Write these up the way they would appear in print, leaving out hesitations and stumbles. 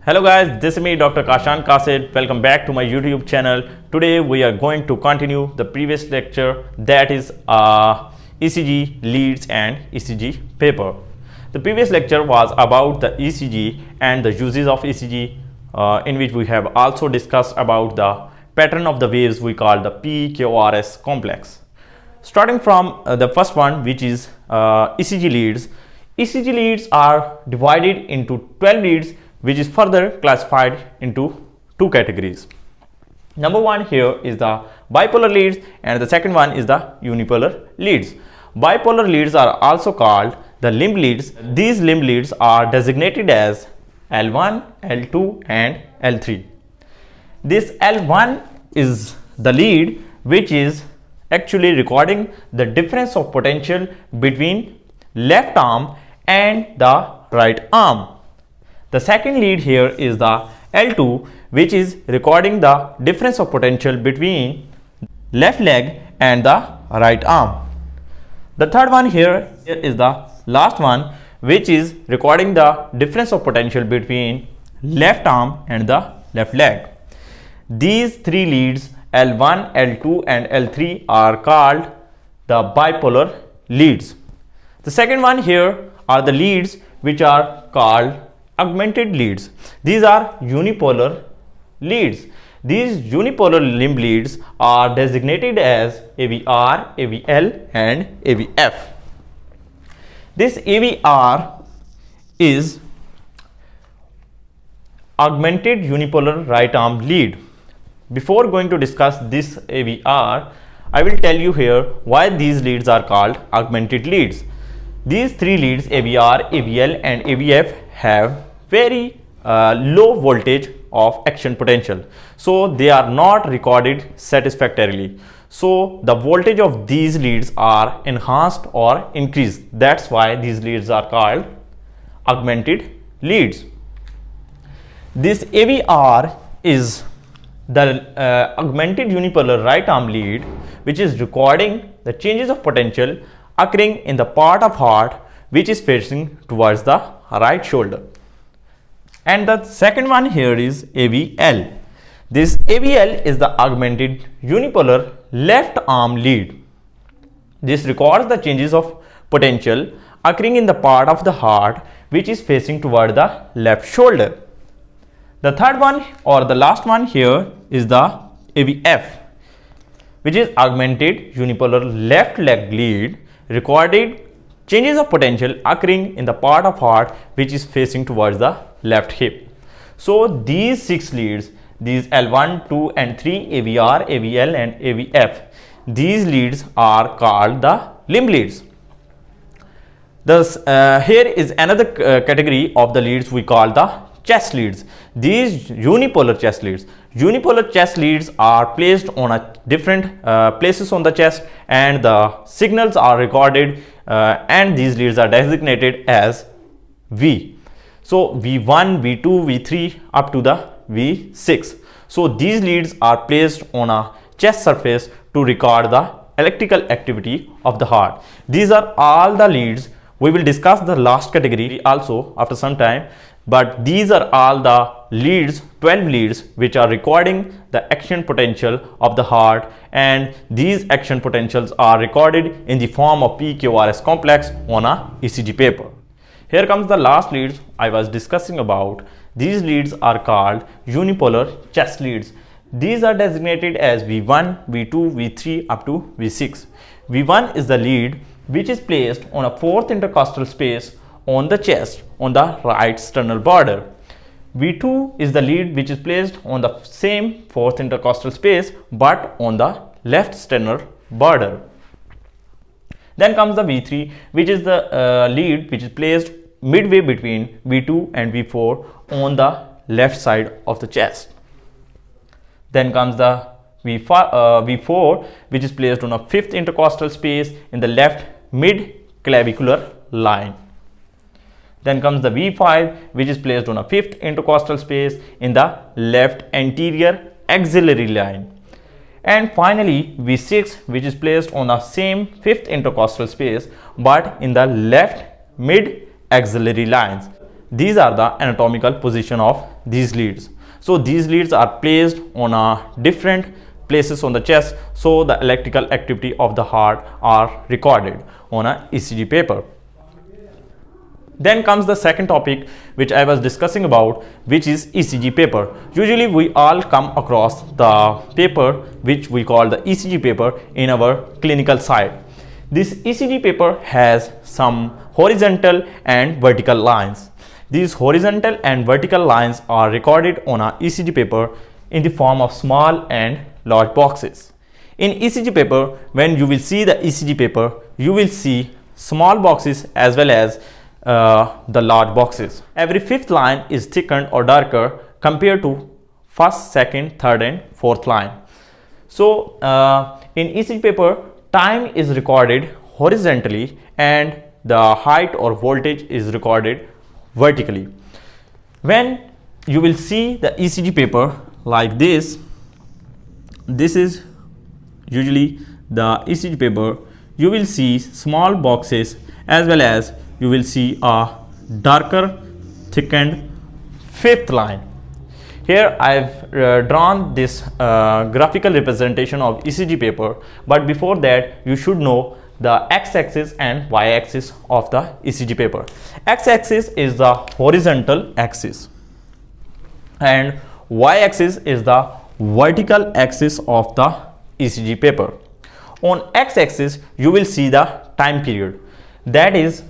Hello guys, this is me Dr. Kashan Kasid. Welcome back to my YouTube channel. Today we are going to continue the previous lecture, that is ECG Leads and ECG Paper. The previous lecture was about the ECG and the uses of ECG, in which we have also discussed about the pattern of the waves we call the PQRS complex. Starting from the first one, which is ECG leads. ECG leads are divided into 12 leads, which is further classified into two categories. Number one here is the bipolar leads and the second one is the unipolar leads. Bipolar leads are also called the limb leads. These limb leads are designated as L1, L2 and L3. This L1 is the lead which is actually recording the difference of potential between left arm and the right arm. The second lead here is the L2, which is recording the difference of potential between left leg and the right arm. The third one here is the last one, which is recording the difference of potential between left arm and the left leg. These three leads, L1, L2 and L3, are called the bipolar leads. The second one here are the leads which are called augmented leads. These are unipolar leads. These unipolar limb leads are designated as AVR, AVL and AVF. This AVR is augmented unipolar right arm lead. Before going to discuss this AVR, I will tell you here why these leads are called augmented leads. These three leads, AVR, AVL and AVF, have very low voltage of action potential, so they are not recorded satisfactorily. So the voltage of these leads are enhanced or increased. That's why these leads are called augmented leads. This AVR is the augmented unipolar right arm lead, which is recording the changes of potential occurring in the part of heart which is facing towards the right shoulder. And the second one here is AVL. This AVL is the augmented unipolar left arm lead. This records the changes of potential occurring in the part of the heart which is facing toward the left shoulder. The third one or the last one here is the AVF, which is augmented unipolar left leg lead, recorded changes of potential occurring in the part of heart which is facing towards the left hip. So these six leads, these L1, 2 and 3, AVR, AVL and AVF, these leads are called the limb leads. Thus, here is another category of the leads we call the chest leads. These unipolar chest leads. Unipolar chest leads are placed on a different places on the chest and the signals are recorded and these leads are designated as V. So V1, V2, V3 up to the V6. So these leads are placed on a chest surface to record the electrical activity of the heart. These are all the leads. We will discuss the last category also after some time, but these are all the leads, 12 leads, which are recording the action potential of the heart, and these action potentials are recorded in the form of PQRS complex on a ECG paper. Here comes the last leads I was discussing about. These leads are called unipolar chest leads. These are designated as V1, V2, V3 up to V6. V1 is the lead which is placed on a fourth intercostal space on the chest on the right sternal border. V2 is the lead which is placed on the same fourth intercostal space but on the left sternal border. Then comes the V3, which is the lead which is placed midway between V2 and V4 on the left side of the chest. Then comes the V4, which is placed on a fifth intercostal space in the left mid clavicular line. Then comes the V5, which is placed on a fifth intercostal space in the left anterior axillary line. And finally V6, which is placed on the same fifth intercostal space but in the left mid axillary lines. These are the anatomical position of these leads. So these leads are placed on different places on the chest, so the electrical activity of the heart are recorded on a ECG paper. Then comes the second topic which I was discussing about, which is ECG paper. Usually we all come across the paper which we call the ECG paper in our clinical side. This ECG paper has some horizontal and vertical lines. These horizontal and vertical lines are recorded on a ECG paper in the form of small and large boxes. In ECG paper, when you will see the ECG paper, you will see small boxes as well as the large boxes. Every fifth line is thickened or darker compared to first, second, third and fourth line. So in ECG paper, time is recorded horizontally and the height or voltage is recorded vertically. When you will see the ECG paper like this is usually the ECG paper, you will see small boxes as well as you will see a darker thickened fifth line. Here I have drawn this graphical representation of ECG paper, but before that you should know the x-axis and y-axis of the ECG paper. X-axis is the horizontal axis and y-axis is the vertical axis of the ECG paper. On x-axis you will see the time period, that is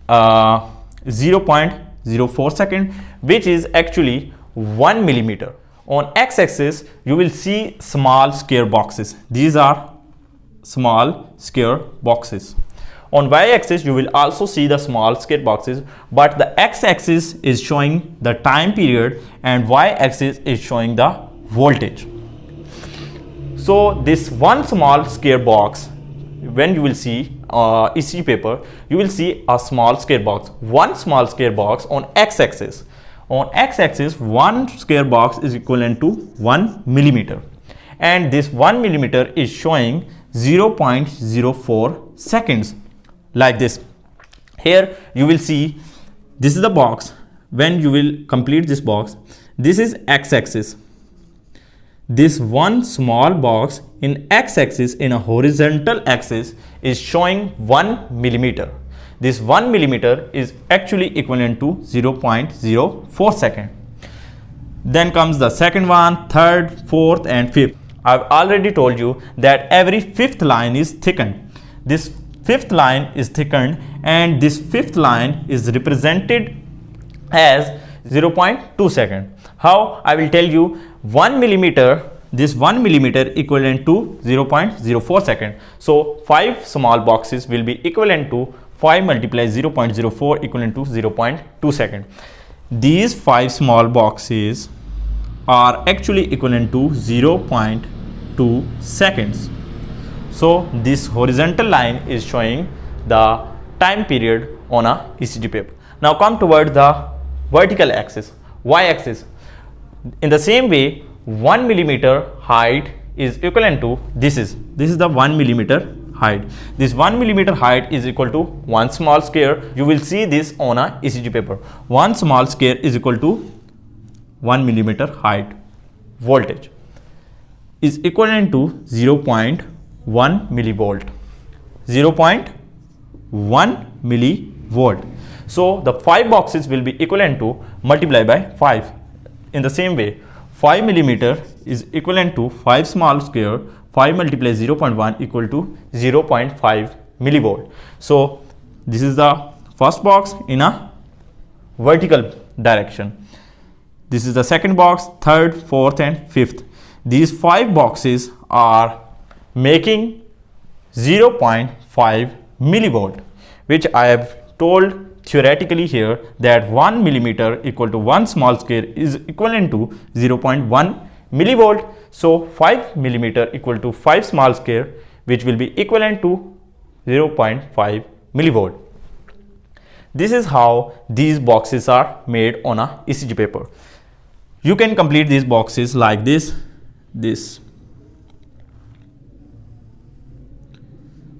0.04 second, which is actually 1 millimeter. On x-axis you will see small square boxes. These are small square boxes. On y-axis you will also see the small square boxes, but the x-axis is showing the time period and y-axis is showing the voltage. So this one small square box, when you will see ECG paper, you will see a small square box, one small square box on x-axis. On x-axis, one square box is equivalent to 1 millimeter, and this 1 millimeter is showing 0.04 seconds like this. Here you will see this is the box. When you will complete this box, this is x-axis. This one small box in x-axis in a horizontal axis is showing 1 millimeter. This 1 millimeter is actually equivalent to 0.04 second. Then comes the second one, third, fourth and fifth. I've already told you that every fifth line is thickened. This fifth line is thickened and this fifth line is represented as 0.2 second. How? I will tell you. 1 millimeter, this 1 millimeter equivalent to 0.04 second. So 5 small boxes will be equivalent to 5 multiplied 0.04 equivalent to 0.2 second. These 5 small boxes are actually equivalent to 0.2 seconds. So this horizontal line is showing the time period on a ECG paper. Now come towards the vertical axis, y-axis. In the same way, 1 millimeter height is equivalent to this is the 1 millimeter height. This 1 millimeter height is equal to one small square. You will see this on a ECG paper. One small square is equal to 1 millimeter height. Voltage is equivalent to 0.1 millivolt. 0.1 millivolt. So the 5 boxes will be equivalent to multiply by 5. In the same way, 5 millimeter is equivalent to 5 small square. 5 multiplied 0.1 equal to 0.5 millivolt. So this is the first box in a vertical direction. This is the second box, third, fourth and fifth. These 5 boxes are making 0.5 millivolt, which I have told theoretically here that 1 millimeter equal to 1 small square is equivalent to 0.1 millivolt. So 5 millimeter equal to 5 small square, which will be equivalent to 0.5 millivolt. This is how these boxes are made on a ECG paper. You can complete these boxes like this.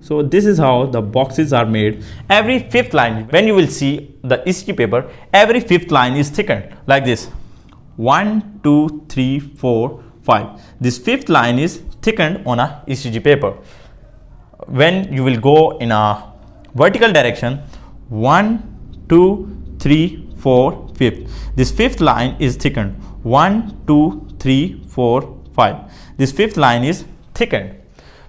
So this is how the boxes are made. Every fifth line, when you will see the ECG paper, every fifth line is thickened like this. 1, 2, 3, 4, 5. This fifth line is thickened on a ECG paper. When you will go in a vertical direction, 1, 2, 3, 4, 5. This fifth line is thickened. 1, 2, 3, 4, 5. This fifth line is thickened.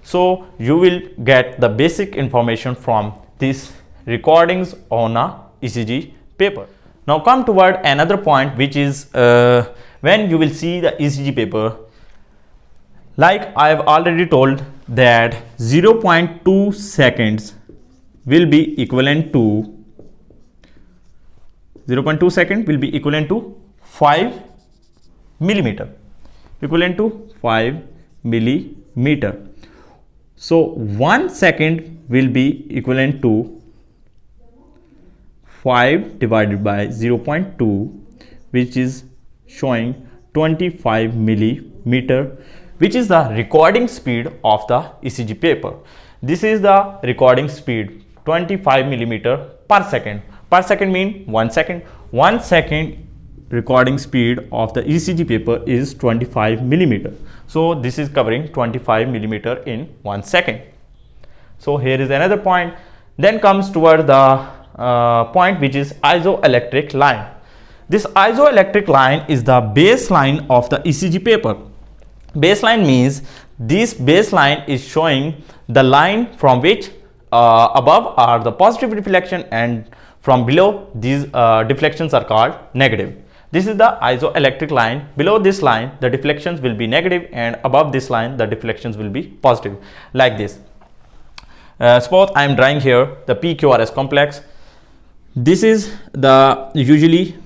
So you will get the basic information from these recordings on a ECG paper. Now come toward another point, which is when you will see the ECG paper. Like I have already told that 0.2 seconds will be equivalent to 0.2 second will be equivalent to 5 millimeter, equivalent to 5 millimeter. So 1 second will be equivalent to 5 divided by 0.2, which is showing 25 millimeter, which is the recording speed of the ECG paper. This is the recording speed, 25 millimeter per second. Per second mean 1 second. 1 second recording speed of the ECG paper is 25 millimeter. So this is covering 25 millimeter in 1 second. So here is another point. Then comes toward the point which is isoelectric line. This isoelectric line is the baseline of the ECG paper. Baseline means this baseline is showing the line from which above are the positive deflection and from below these deflections are called negative. This is the isoelectric line. Below this line the deflections will be negative and above this line the deflections will be positive, like this. Suppose I am drawing here the PQRS complex. This is the usually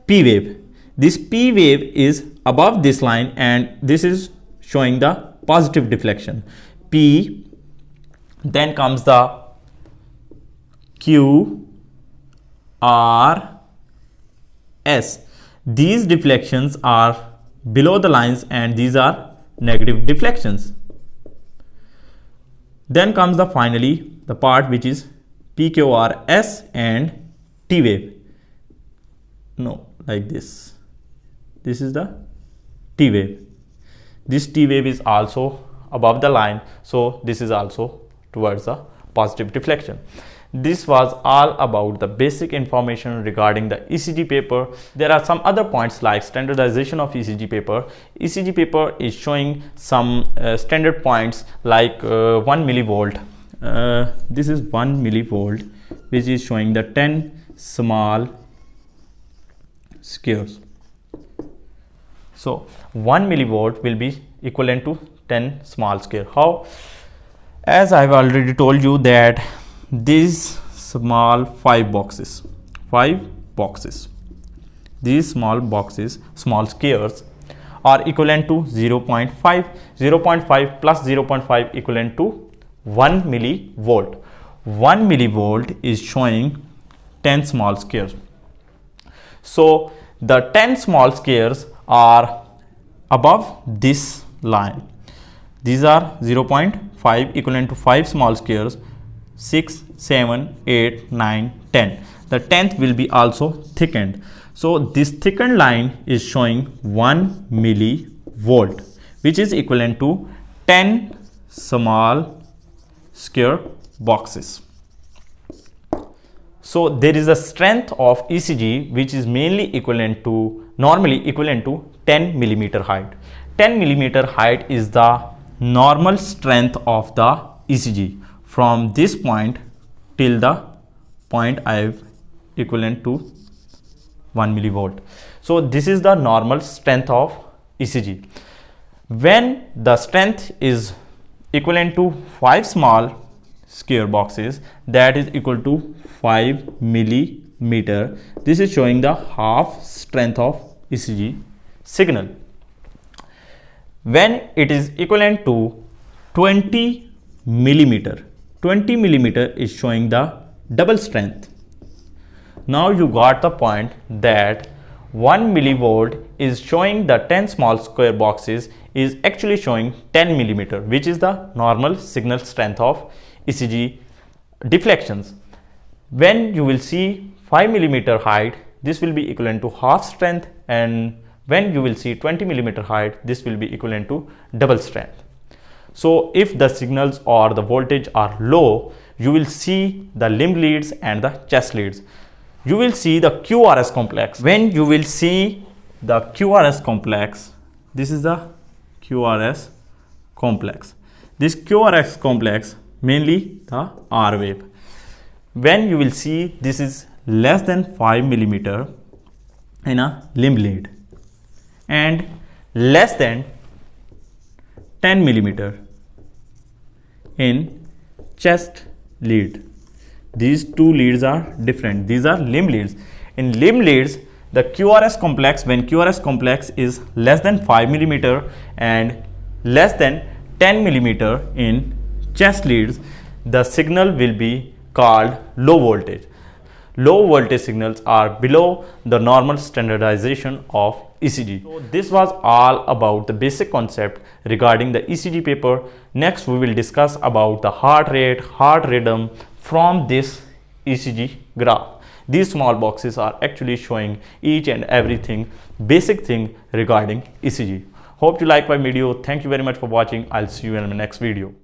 P wave. This P wave is above this line and this is showing the positive deflection P. Then comes the Q, R, S. These deflections are below the lines and these are negative deflections. Then comes the finally the part which is PQRS and T wave. No, like this. This is the T wave. This T wave is also above the line, so this is also towards the positive deflection. This was all about the basic information regarding the ECG paper. There are some other points like standardization of ECG paper. ECG paper is showing some standard points like 1 millivolt. This is 1 millivolt, which is showing the 10 small squares. So 1 millivolt will be equivalent to 10 small square. How? As I have already told you that these small 5 boxes, these small boxes, small squares are equivalent to 0.5. 0.5 plus 0.5 equivalent to 1 millivolt. 1 millivolt is showing 10 small squares. So the 10 small squares are above this line. These are 0.5 equivalent to 5 small squares, 6, 7, 8, 9, 10. The 10th will be also thickened. So this thickened line is showing 1 millivolt, which is equivalent to 10 small square boxes. So there is a strength of ECG which is mainly equivalent to, normally equivalent to 10 millimeter height. 10 millimeter height is the normal strength of the ECG from this point till the point I have equivalent to 1 millivolt. So this is the normal strength of ECG. When the strength is equivalent to 5 small square boxes, that is equal to 5 millimeter. This is showing the half strength of ECG signal. When it is equivalent to 20 millimeter, 20 millimeter is showing the double strength. Now you got the point that 1 millivolt is showing the 10 small square boxes is actually showing 10 millimeter, which is the normal signal strength of ECG deflections. When you will see 5 mm height, this will be equivalent to half strength, and when you will see 20 mm height, this will be equivalent to double strength. So if the signals or the voltage are low, you will see the limb leads and the chest leads. You will see the QRS complex. When you will see the QRS complex, this is the QRS complex. This QRS complex, mainly the R wave. When you will see this is less than 5 mm in a limb lead and less than 10 mm in chest lead. These two leads are different. These are limb leads. In limb leads, the QRS complex, when QRS complex is less than 5 mm and less than 10 mm in chest leads, the signal will be called low voltage. Low voltage signals are below the normal standardization of ECG. So this was all about the basic concept regarding the ECG paper. Next we will discuss about the heart rate, heart rhythm from this ECG graph. These small boxes are actually showing each and everything, basic thing regarding ECG. Hope you like my video. Thank you very much for watching. I'll see you in my next video.